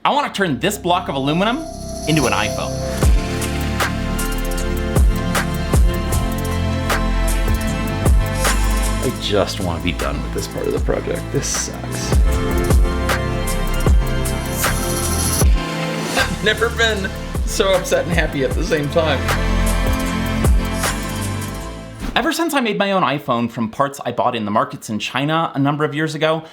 I want to turn this block of aluminum into an iPhone. I just want to be done with this part of the project. This sucks. I've never been so upset and happy at the same time. Ever since I made my own iPhone from parts I bought in the markets in China a number of years ago,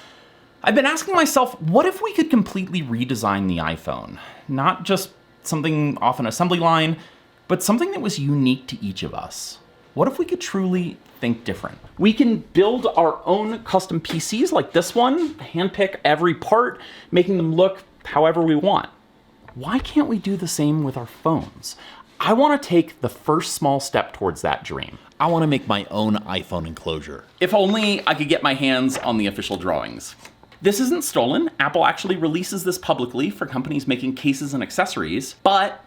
I've been asking myself, what if we could completely redesign the iPhone? Not just something off an assembly line, but something that was unique to each of us. What if we could truly think different? We can build our own custom PCs like this one, handpick every part, making them look however we want. Why can't we do the same with our phones? I want to take the first small step towards that dream. I want to make my own iPhone enclosure. If only I could get my hands on the official drawings. This isn't stolen. Apple actually releases this publicly for companies making cases and accessories, but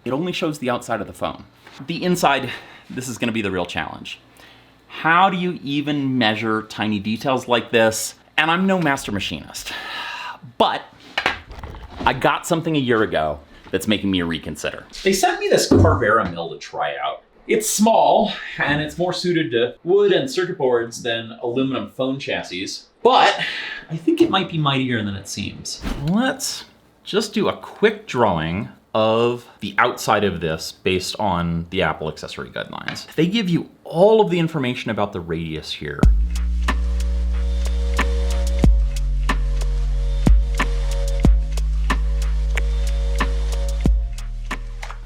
it only shows the outside of the phone. The inside, this is going to be the real challenge. How do you even measure tiny details like this? And I'm no master machinist, but I got something a year ago that's making me reconsider. They sent me this Carvera mill to try out. It's small, and it's more suited to wood and circuit boards than aluminum phone chassis, but I think it might be mightier than it seems. Let's just do a quick drawing of the outside of this based on the Apple accessory guidelines. They give you all of the information about the radius here.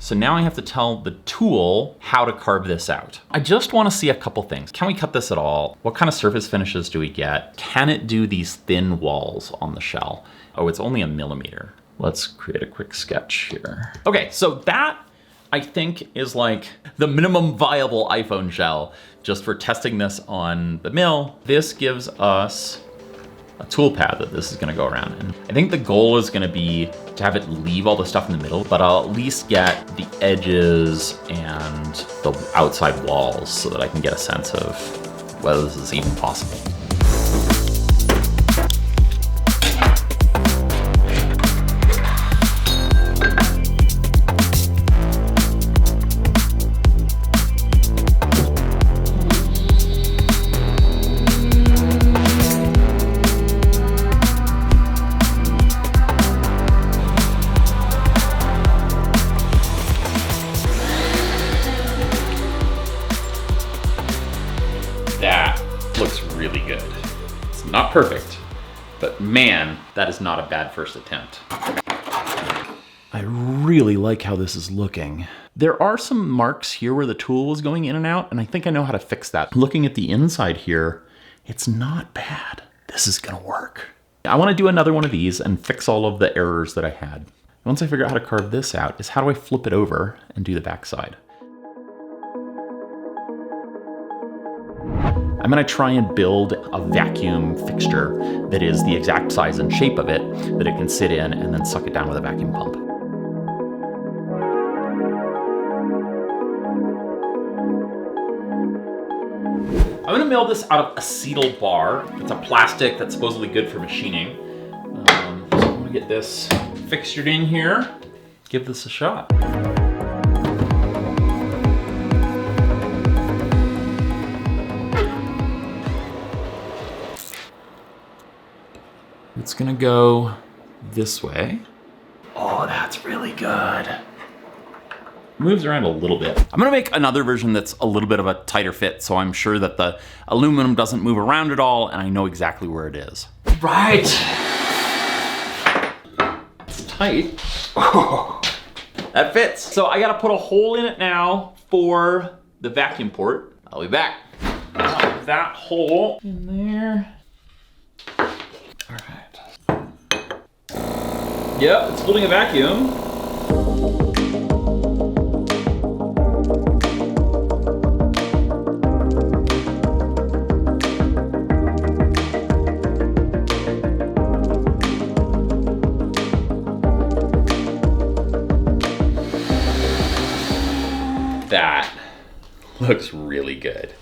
So now I have to tell the tool how to carve this out. I just want to see a couple things. Can we cut this at all? What kind of surface finishes do we get? Can it do these thin walls on the shell? Oh, it's only 1 millimeter. Let's create a quick sketch here. Okay, so that I think is like the minimum viable iPhone shell just for testing this on the mill. This gives us a tool pad that this is gonna go around. And I think the goal is gonna be to have it leave all the stuff in the middle, but I'll at least get the edges and the outside walls so that I can get a sense of whether this is even possible. Really good. It's not perfect, but man, that is not a bad first attempt. I really like how this is looking. There are some marks here where the tool was going in and out, and I think I know how to fix that. Looking at the inside here, it's not bad. This is gonna work. I wanna do another one of these and fix all of the errors that I had. Once I figure out how to carve this out, is how do I flip it over and do the backside? I'm gonna try and build a vacuum fixture that is the exact size and shape of it that it can sit in and then suck it down with a vacuum pump. I'm gonna mill this out of acetyl bar. It's a plastic that's supposedly good for machining. So I'm gonna get this fixtured in here, give this a shot. It's gonna go this way. Oh, that's really good. Moves around a little bit. I'm gonna make another version that's a little bit of a tighter fit, so I'm sure that the aluminum doesn't move around at all, and I know exactly where it is. Right. It's tight. Oh, that fits. So I gotta put a hole in it now for the vacuum port. I'll be back. Put that hole in there. All right. Yep, it's holding a vacuum. That looks really good.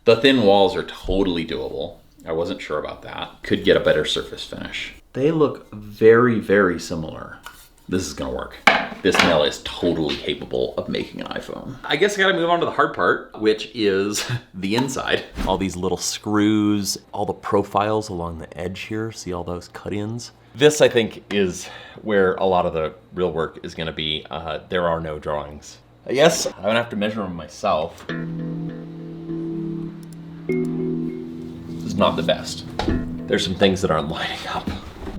The thin walls are totally doable. I wasn't sure about that. Could get a better surface finish. They look very, very similar. This is gonna work. This mill is totally capable of making an iPhone. I guess I gotta move on to the hard part, which is the inside. All these little screws, all the profiles along the edge here. See all those cut-ins? This, I think, is where a lot of the real work is gonna be. There are no drawings. I guess I'm gonna have to measure them myself. This is not the best. There's some things that aren't lining up.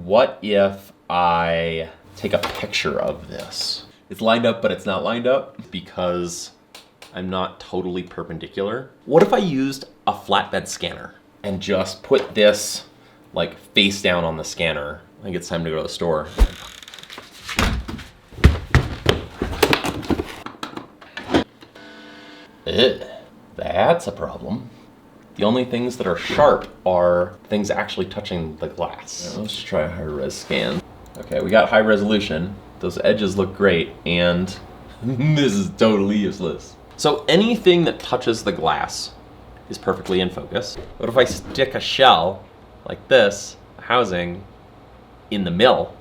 What if I take a picture of this? It's lined up, but it's not lined up because I'm not totally perpendicular. What if I used a flatbed scanner and just put this like face down on the scanner? I think it's time to go to the store. Ugh, that's a problem. The only things that are sharp are things actually touching the glass. Yeah, let's try a high-res scan. Okay, we got high resolution. Those edges look great, and this is totally useless. So anything that touches the glass is perfectly in focus. What if I stick a shell like this, a housing, in the mill,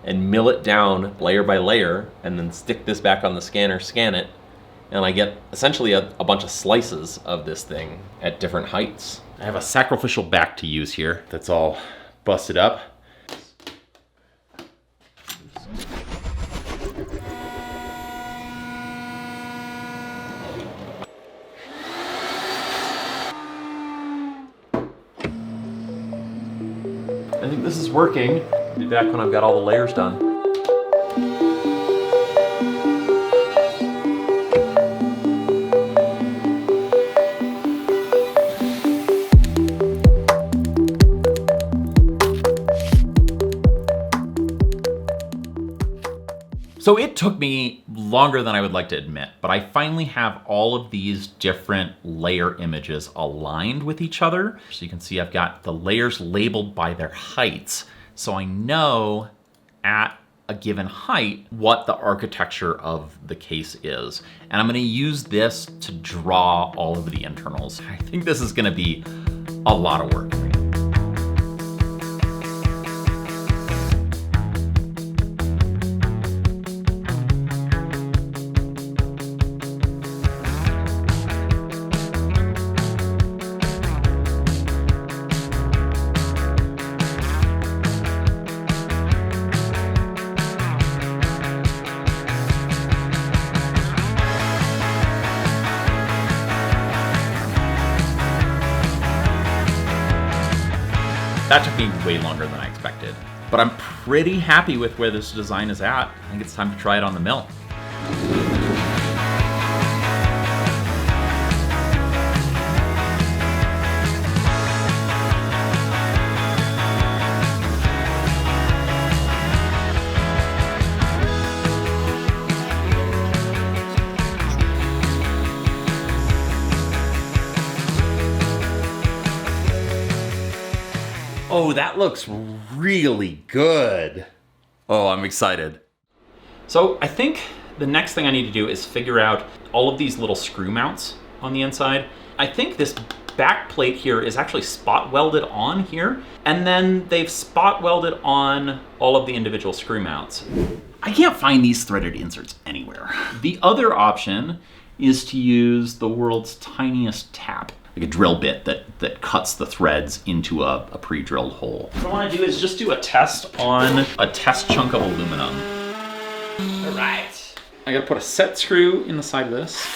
and mill it down layer by layer, and then stick this back on the scanner, scan it, and I get essentially a bunch of slices of this thing at different heights. I have a sacrificial back to use here that's all busted up. I think this is working. I'll be back when I've got all the layers done. So it took me longer than I would like to admit, but I finally have all of these different layer images aligned with each other. So you can see I've got the layers labeled by their heights. So I know at a given height what the architecture of the case is. And I'm gonna use this to draw all of the internals. I think this is gonna be a lot of work. That took me way longer than I expected, but I'm pretty happy with where this design is at. I think it's time to try it on the mill. Oh, that looks really good. Oh, I'm excited. So I think the next thing I need to do is figure out all of these little screw mounts on the inside. I think this back plate here is actually spot welded on here, and then they've spot welded on all of the individual screw mounts. I can't find these threaded inserts anywhere. The other option is to use the world's tiniest tap, like a drill bit that cuts the threads into a pre-drilled hole. What I want to do is just do a test on a test chunk of aluminum. All right. I gotta put a set screw in the side of this.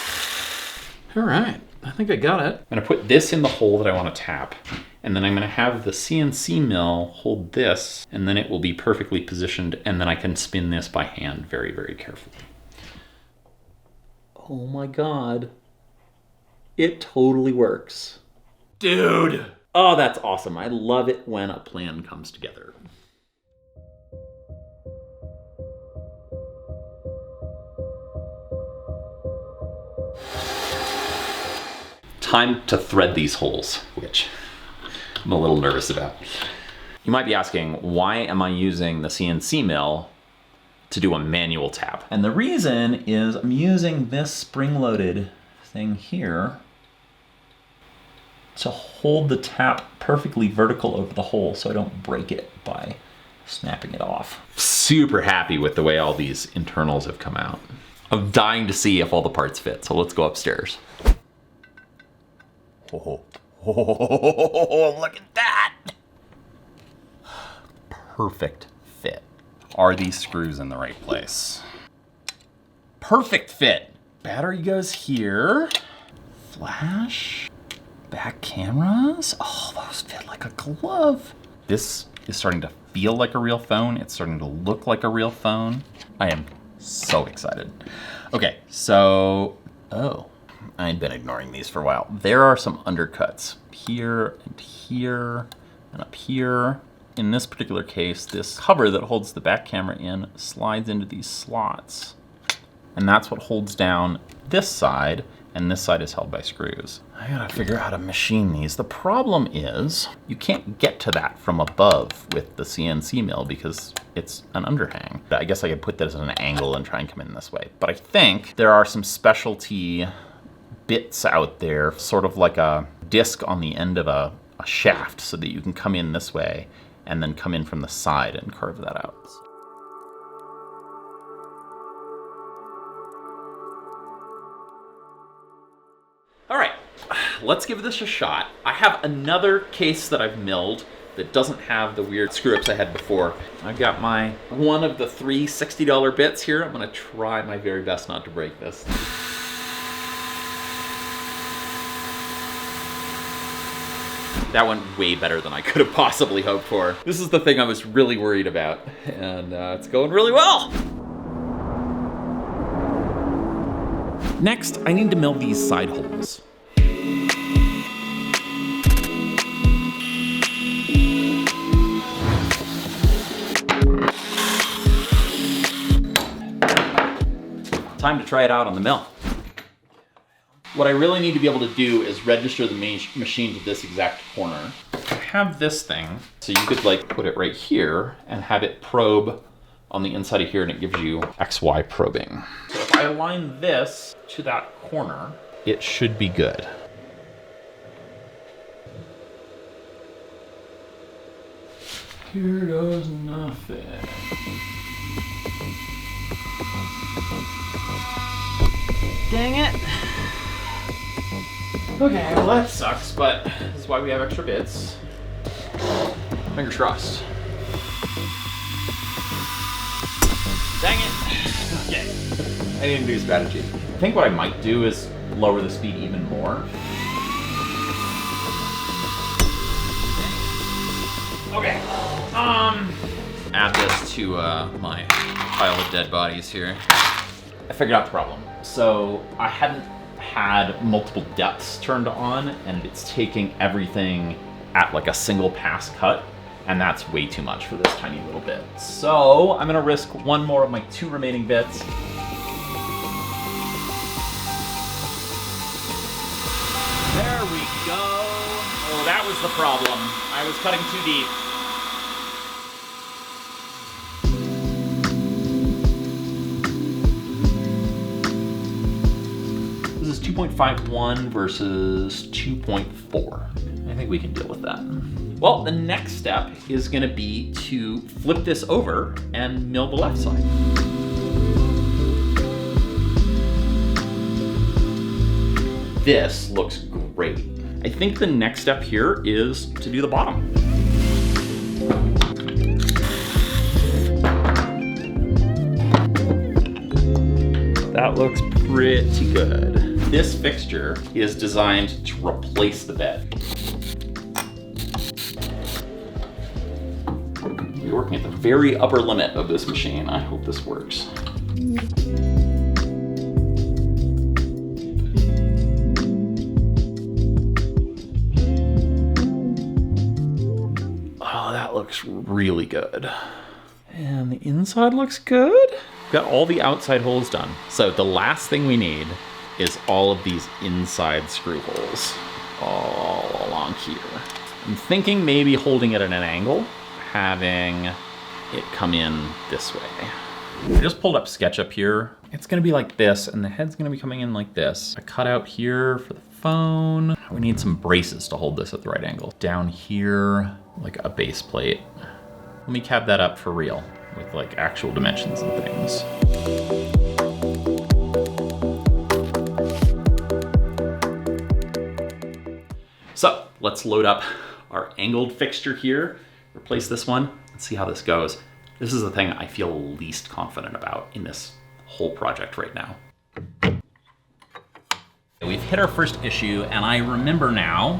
All right, I think I got it. I'm gonna put this in the hole that I want to tap, and then I'm gonna have the CNC mill hold this, and then it will be perfectly positioned, and then I can spin this by hand very, very carefully. Oh my God. It totally works. Dude! Oh, that's awesome. I love it when a plan comes together. Time to thread these holes, which I'm a little nervous about. You might be asking, why am I using the CNC mill to do a manual tap? And the reason is I'm using this spring-loaded thing here to hold the tap perfectly vertical over the hole so I don't break it by snapping it off. Super happy with the way all these internals have come out. I'm dying to see if all the parts fit, so let's go upstairs. Oh, look at that! Perfect fit. Are these screws in the right place? Perfect fit. Battery goes here. Flash. Back cameras. Oh, those fit like a glove. This is starting to feel like a real phone. It's starting to look like a real phone. I am so excited. Okay, so, I'd been ignoring these for a while. There are some undercuts here and here and up here. In this particular case, this cover that holds the back camera in slides into these slots. And that's what holds down this side, and this side is held by screws. I gotta figure out how to machine these. The problem is, you can't get to that from above with the CNC mill because it's an underhang. I guess I could put this at an angle and try and come in this way. But I think there are some specialty bits out there, sort of like a disc on the end of a shaft, so that you can come in this way and then come in from the side and carve that out. All right, let's give this a shot. I have another case that I've milled that doesn't have the weird screw-ups I had before. I've got one of the three $60 bits here. I'm gonna try my very best not to break this. That went way better than I could have possibly hoped for. This is the thing I was really worried about, and it's going really well. Next, I need to mill these side holes. Time to try it out on the mill. What I really need to be able to do is register the machine to this exact corner. I have this thing, so you could like put it right here and have it probe on the inside of here, and it gives you XY probing. So if I align this to that corner, it should be good. Here goes nothing. Dang it. Okay, well that sucks, but this is why we have extra bits. Fingers crossed. Dang it. Okay. I didn't do strategy. I think what I might do is lower the speed even more. Okay. Add this to my pile of dead bodies here. I figured out the problem. So I hadn't had multiple depths turned on, and it's taking everything at like a single pass cut, and that's way too much for this tiny little bit. So I'm gonna risk one more of my 2 remaining bits. There we go. Oh, that was the problem. I was cutting too deep. This is 2.51 versus 2.4. I think we can deal with that. Well, the next step is gonna be to flip this over and mill the left side. This looks great. I think the next step here is to do the bottom. That looks pretty good. This fixture is designed to replace the bed. We're working at the very upper limit of this machine. I hope this works. Oh, that looks really good. And the inside looks good. Got all the outside holes done. So the last thing we need is all of these inside screw holes all along here. I'm thinking maybe holding it at an angle, having it come in this way. I just pulled up SketchUp here. It's gonna be like this, and the head's gonna be coming in like this. A cutout here for the phone. We need some braces to hold this at the right angle. Down here, like a base plate. Let me cab that up for real with like actual dimensions and things. So let's load up our angled fixture here, replace this one, and see how this goes. This is the thing I feel least confident about in this whole project right now. We've hit our first issue, and I remember now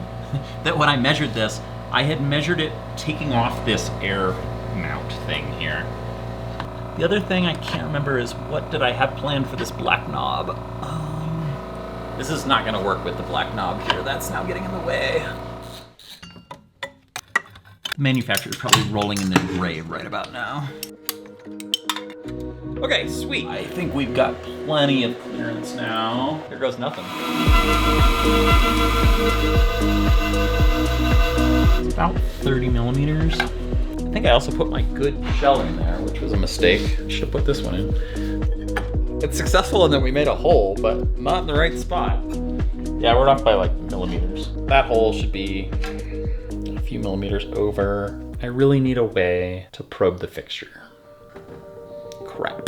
that when I measured this, I had measured it taking off this air mount thing here. The other thing I can't remember is what did I have planned for this black knob? This is not gonna work with the black knob here. That's now getting in the way. The manufacturer's probably rolling in their grave right about now. Okay, sweet. I think we've got plenty of clearance now. There goes nothing. It's about 30 millimeters. I think I also put my good shell in there, which was a mistake. I should have put this one in. It's successful in that we made a hole, but not in the right spot. Yeah, we're off by like millimeters. That hole should be a few millimeters over. I really need a way to probe the fixture. Crap.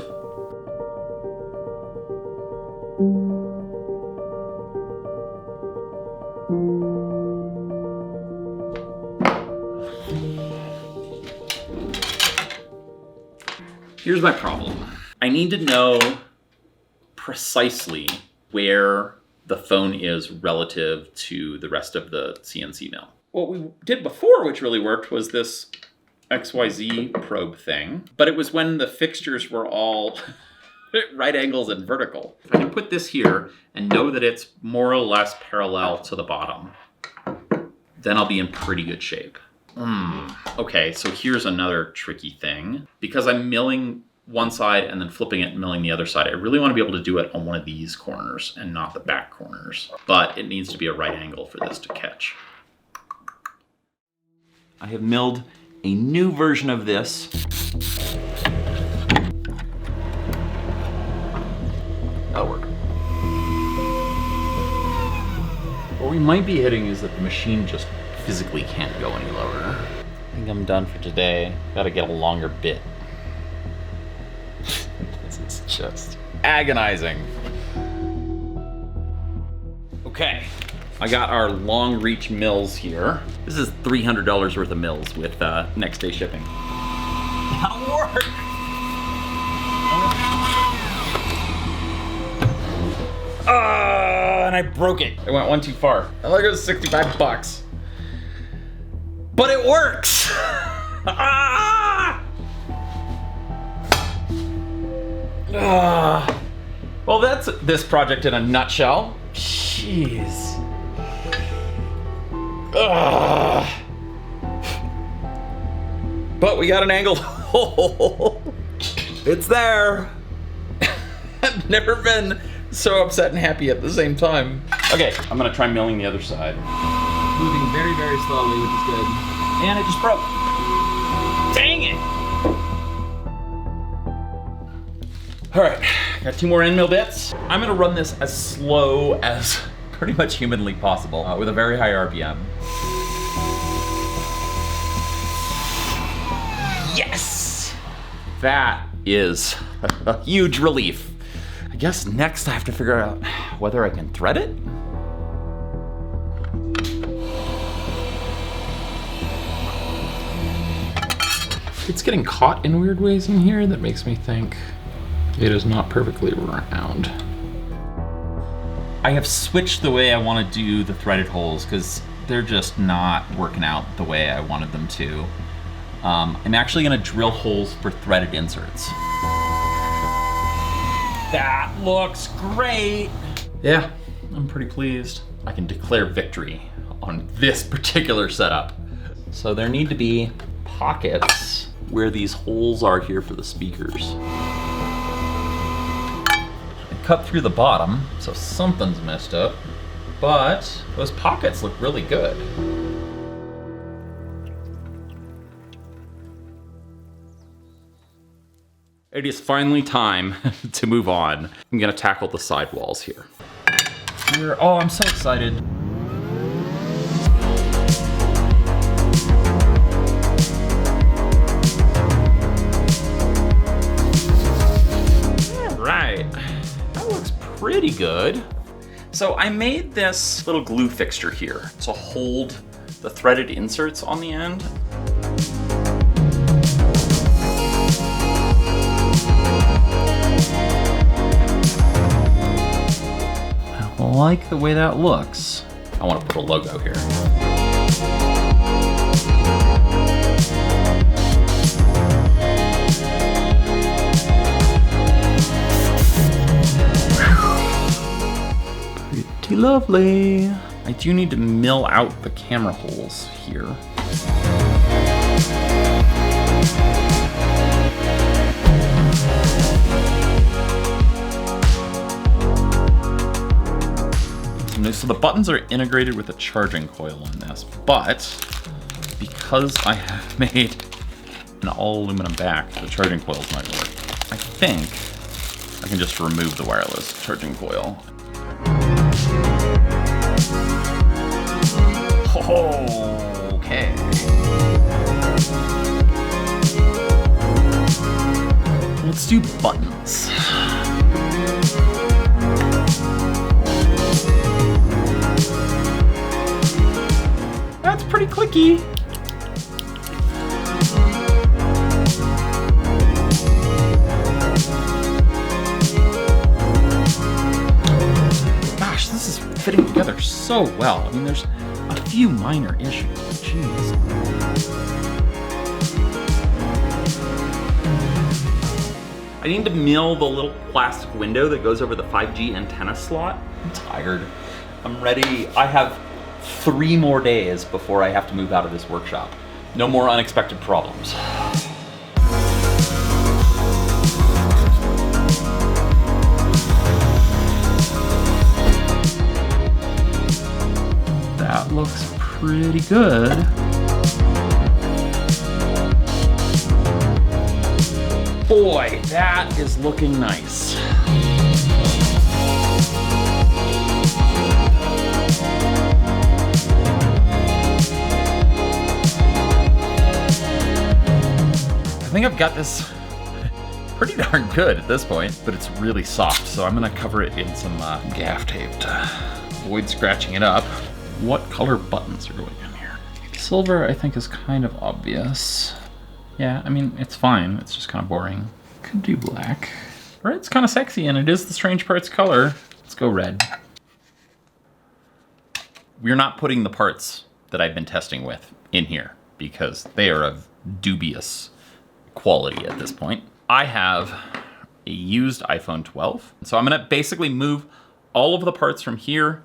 Here's my problem. I need to know precisely where the phone is relative to the rest of the CNC mill. What we did before, which really worked, was this XYZ probe thing, but it was when the fixtures were all right angles and vertical. If I can put this here and know that it's more or less parallel to the bottom, then I'll be in pretty good shape. Okay, so here's another tricky thing. Because I'm milling one side and then flipping it and milling the other side, I really want to be able to do it on one of these corners and not the back corners. But it needs to be a right angle for this to catch. I have milled a new version of this. That'll work. What we might be hitting is that the machine just physically can't go any lower. I think I'm done for today. Gotta get a longer bit. This is just agonizing. Okay, I got our long reach mills here. This is $300 worth of mills with next day shipping. That'll work! And I broke it. I went one too far. I think it was 65 bucks. But it works! Well, that's this project in a nutshell. Jeez. But we got an angled hole. It's there. I've never been so upset and happy at the same time. Okay, I'm gonna try milling the other side. Moving very, very slowly, which is good. And it just broke. Dang it! All right, got 2 more end mill bits. I'm gonna run this as slow as pretty much humanly possible with a very high RPM. Yes! That is a huge relief. I guess next I have to figure out whether I can thread it. It's getting caught in weird ways in here that makes me think it is not perfectly round. I have switched the way I want to do the threaded holes because they're just not working out the way I wanted them to. I'm actually going to drill holes for threaded inserts. That looks great! Yeah, I'm pretty pleased. I can declare victory on this particular setup. So there need to be pockets where these holes are here for the speakers. I cut through the bottom, so something's messed up, but those pockets look really good. It is finally time to move on. I'm gonna tackle the sidewalls here. Oh, I'm so excited. pretty good. So I made this little glue fixture here to hold the threaded inserts on the end. I like the way that looks. I want to put a logo here. Pretty lovely. I do need to mill out the camera holes here. So the buttons are integrated with a charging coil on this, but because I have made an all aluminum back, the charging coils might work. I think I can just remove the wireless charging coil. Okay. Let's do buttons. That's pretty clicky. Gosh, this is fitting together so well. I mean, there's a few minor issues, but jeez. I need to mill the little plastic window that goes over the 5G antenna slot. I'm tired. I'm ready. I have 3 more days before I have to move out of this workshop. No more unexpected problems. That looks pretty good. Boy, that is looking nice. I think I've got this pretty darn good at this point, but it's really soft, so I'm gonna cover it in some gaff tape to avoid scratching it up. What color buttons are going in here? Silver, I think, is kind of obvious. Yeah, I mean, it's fine. It's just kind of boring. Could do black. Red's kind of sexy, and it is the Strange Parts color. Let's go red. We're not putting the parts that I've been testing with in here because they are of dubious quality at this point. I have a used iPhone 12, so I'm gonna basically move all of the parts from here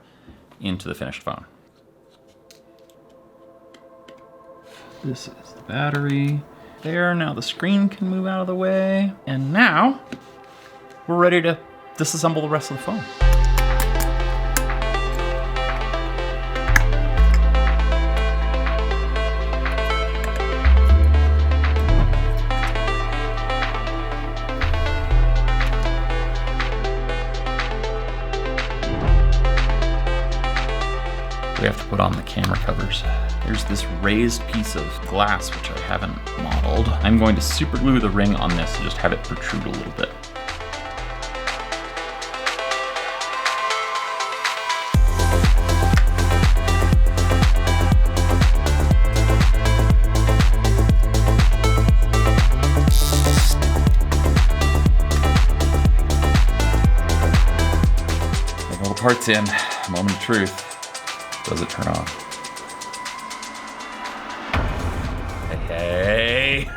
into the finished phone. This is the battery. There, now the screen can move out of the way. And now, we're ready to disassemble the rest of the phone. We have to put on the camera covers. There's this raised piece of glass which I haven't modeled. I'm going to super glue the ring on this to just have it protrude a little bit. With all the parts in, moment of truth. Does it turn on? Hey!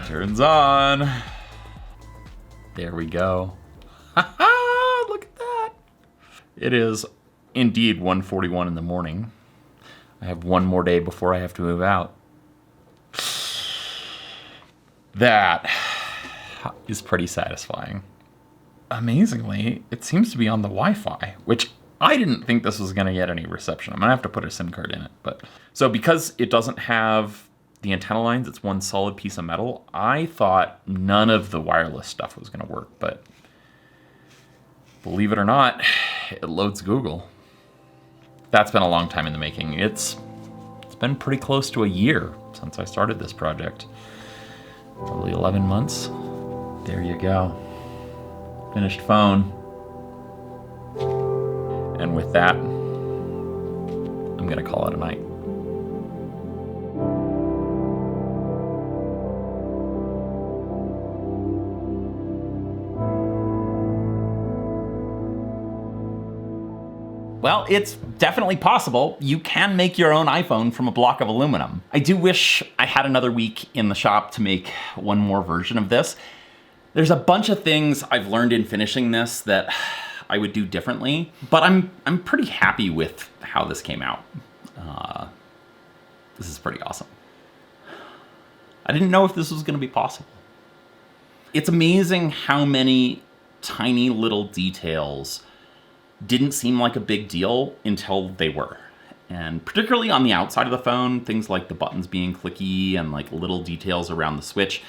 It turns on. There we go. Look at that. It is indeed 1:41 in the morning. I have one more day before I have to move out. That is pretty satisfying. Amazingly, it seems to be on the Wi-Fi, which I didn't think this was going to get any reception. I'm going to have to put a SIM card in it. But so because it doesn't have the antenna lines, it's one solid piece of metal, I thought none of the wireless stuff was going to work. But believe it or not, it loads Google. That's been a long time in the making. It's been pretty close to a year since I started this project. Probably 11 months. There you go. Finished phone. And with that, I'm gonna call it a night. Well, it's definitely possible. You can make your own iPhone from a block of aluminum. I do wish I had another week in the shop to make one more version of this. There's a bunch of things I've learned in finishing this that I would do differently, but I'm pretty happy with how this came out. This is pretty awesome. I didn't know if this was gonna be possible. It's amazing how many tiny little details didn't seem like a big deal until they were. And particularly on the outside of the phone, things like the buttons being clicky and like little details around the switch,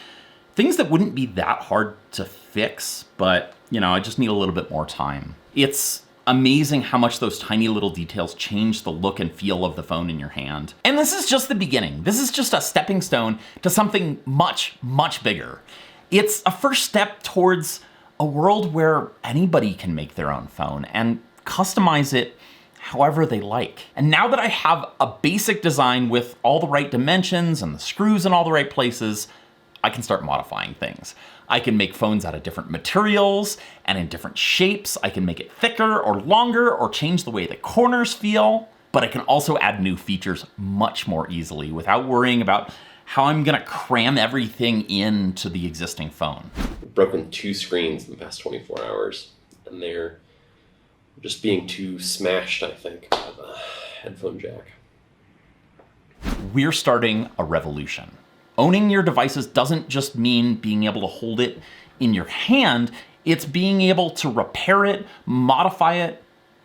things that wouldn't be that hard to fix, but you know, I just need a little bit more time. It's amazing how much those tiny little details change the look and feel of the phone in your hand. And this is just the beginning. This is just a stepping stone to something much, much bigger. It's a first step towards a world where anybody can make their own phone and customize it however they like. And now that I have a basic design with all the right dimensions and the screws in all the right places, I can start modifying things. I can make phones out of different materials and in different shapes. I can make it thicker or longer or change the way the corners feel, but I can also add new features much more easily without worrying about how I'm gonna cram everything into the existing phone. I've broken 2 screens in the past 24 hours, and they're just being too smashed, I think, by the headphone jack. We're starting a revolution. Owning your devices doesn't just mean being able to hold it in your hand, it's being able to repair it, modify it,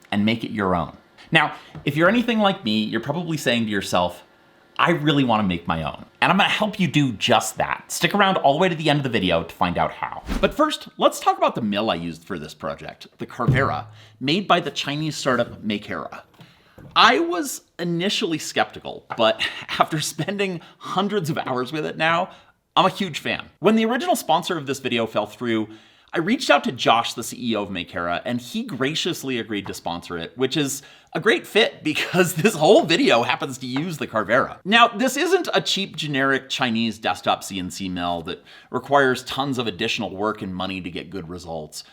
and make it your own. Now, if you're anything like me, you're probably saying to yourself, I really want to make my own. And I'm going to help you do just that. Stick around all the way to the end of the video to find out how. But first, let's talk about the mill I used for this project, the Carvera, made by the Chinese startup Makera. I was initially skeptical, but after spending hundreds of hours with it now, I'm a huge fan. When the original sponsor of this video fell through, I reached out to Josh, the CEO of Makera, and he graciously agreed to sponsor it, which is a great fit because this whole video happens to use the Carvera. Now, this isn't a cheap, generic Chinese desktop CNC mill that requires tons of additional work and money to get good results.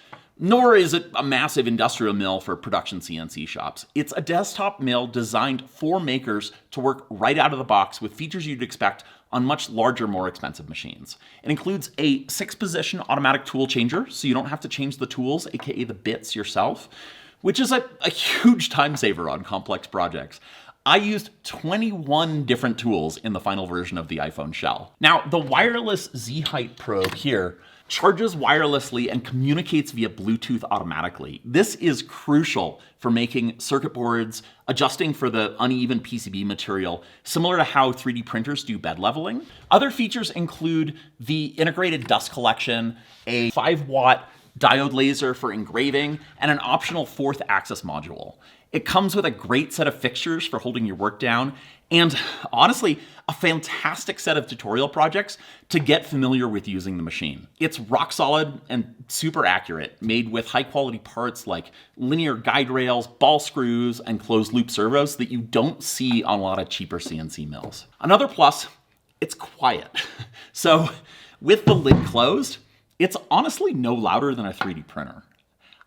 Nor is it a massive industrial mill for production CNC shops. It's a desktop mill designed for makers to work right out of the box with features you'd expect on much larger, more expensive machines. It includes a 6-position automatic tool changer, so you don't have to change the tools, aka the bits, yourself, which is a huge time saver on complex projects. I used 21 different tools in the final version of the iPhone shell. Now, the wireless Z-height probe here charges wirelessly and communicates via Bluetooth automatically. This is crucial for making circuit boards, adjusting for the uneven PCB material, similar to how 3D printers do bed leveling. Other features include the integrated dust collection, a 5-watt diode laser for engraving, and an optional 4th axis module. It comes with a great set of fixtures for holding your work down, and honestly, a fantastic set of tutorial projects to get familiar with using the machine. It's rock solid and super accurate, made with high quality parts like linear guide rails, ball screws, and closed loop servos that you don't see on a lot of cheaper CNC mills. Another plus, it's quiet. So with the lid closed, it's honestly no louder than a 3D printer.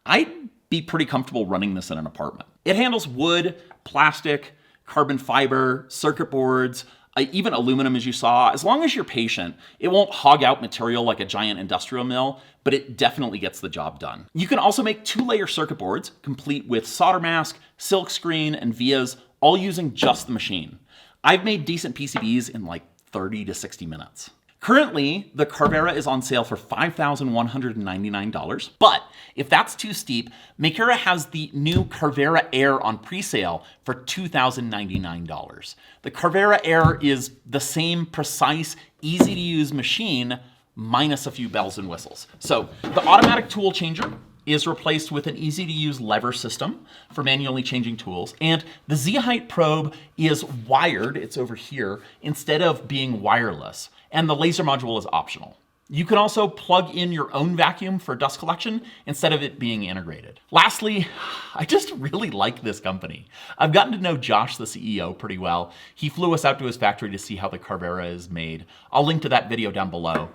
I'd be pretty comfortable running this in an apartment. It handles wood, plastic, carbon fiber, circuit boards, even aluminum as you saw. As long as you're patient, it won't hog out material like a giant industrial mill, but it definitely gets the job done. You can also make 2-layer circuit boards, complete with solder mask, silk screen, and vias, all using just the machine. I've made decent PCBs in like 30 to 60 minutes. Currently, the Carvera is on sale for $5,199, but if that's too steep, Makera has the new Carvera Air on pre-sale for $2,099. The Carvera Air is the same precise, easy-to-use machine, minus a few bells and whistles. So the automatic tool changer is replaced with an easy-to-use lever system for manually changing tools, and the Z-height probe is wired, it's over here, instead of being wireless. And the laser module is optional. You can also plug in your own vacuum for dust collection instead of it being integrated. Lastly, I just really like this company. I've gotten to know Josh, the CEO, pretty well. He flew us out to his factory to see how the Carvera is made. I'll link to that video down below.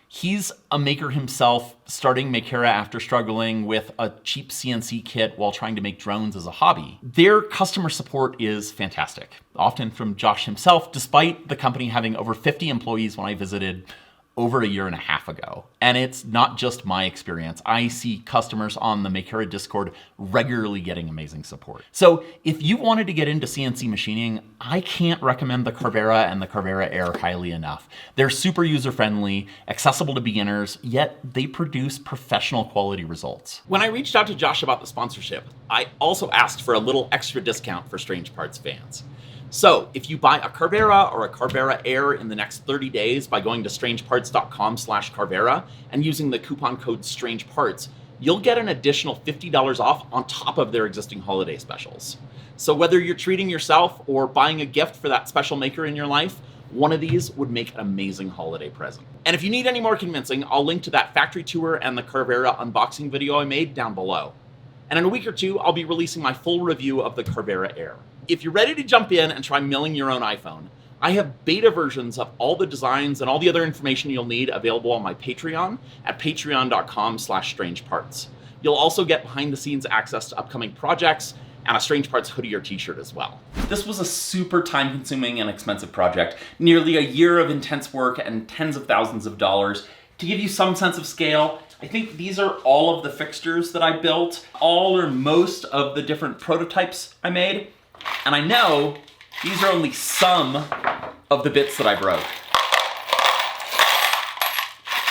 He's a maker himself, starting Makera after struggling with a cheap CNC kit while trying to make drones as a hobby. Their customer support is fantastic, often from Josh himself, despite the company having over 50 employees when I visited over a year and a half ago. And it's not just my experience. I see customers on the Makera Discord regularly getting amazing support. So if you wanted to get into CNC machining, I can't recommend the Carvera and the Carvera Air highly enough. They're super user-friendly, accessible to beginners, yet they produce professional quality results. When I reached out to Josh about the sponsorship, I also asked for a little extra discount for Strange Parts fans. So if you buy a Carvera or a Carvera Air in the next 30 days by going to strangeparts.com/Carvera and using the coupon code STRANGEPARTS, you'll get an additional $50 off on top of their existing holiday specials. So whether you're treating yourself or buying a gift for that special maker in your life, one of these would make an amazing holiday present. And if you need any more convincing, I'll link to that factory tour and the Carvera unboxing video I made down below. And in a week or two, I'll be releasing my full review of the Carvera Air. If you're ready to jump in and try milling your own iPhone, I have beta versions of all the designs and all the other information you'll need available on my Patreon at patreon.com/strangeparts. You'll also get behind the scenes access to upcoming projects and a Strange Parts hoodie or t-shirt as well. This was a super time consuming and expensive project, nearly a year of intense work and tens of thousands of dollars. To give you some sense of scale, I think these are all of the fixtures that I built, all or most of the different prototypes I made. And I know these are only some of the bits that I broke.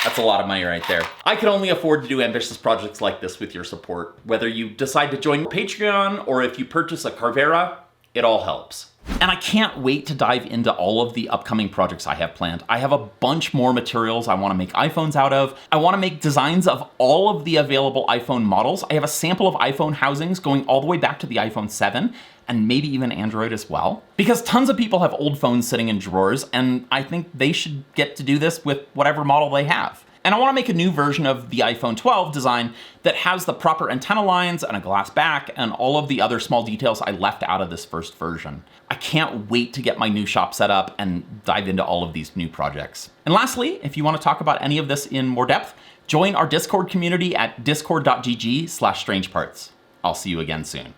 That's a lot of money right there. I can only afford to do ambitious projects like this with your support. Whether you decide to join Patreon or if you purchase a Carvera, it all helps. And I can't wait to dive into all of the upcoming projects I have planned. I have a bunch more materials I want to make iPhones out of. I want to make designs of all of the available iPhone models. I have a sample of iPhone housings going all the way back to the iPhone 7 and maybe even Android as well. Because tons of people have old phones sitting in drawers, and I think they should get to do this with whatever model they have. And I want to make a new version of the iPhone 12 design that has the proper antenna lines and a glass back and all of the other small details I left out of this first version. I can't wait to get my new shop set up and dive into all of these new projects. And lastly, if you want to talk about any of this in more depth, join our Discord community at discord.gg/strangeparts. I'll see you again soon.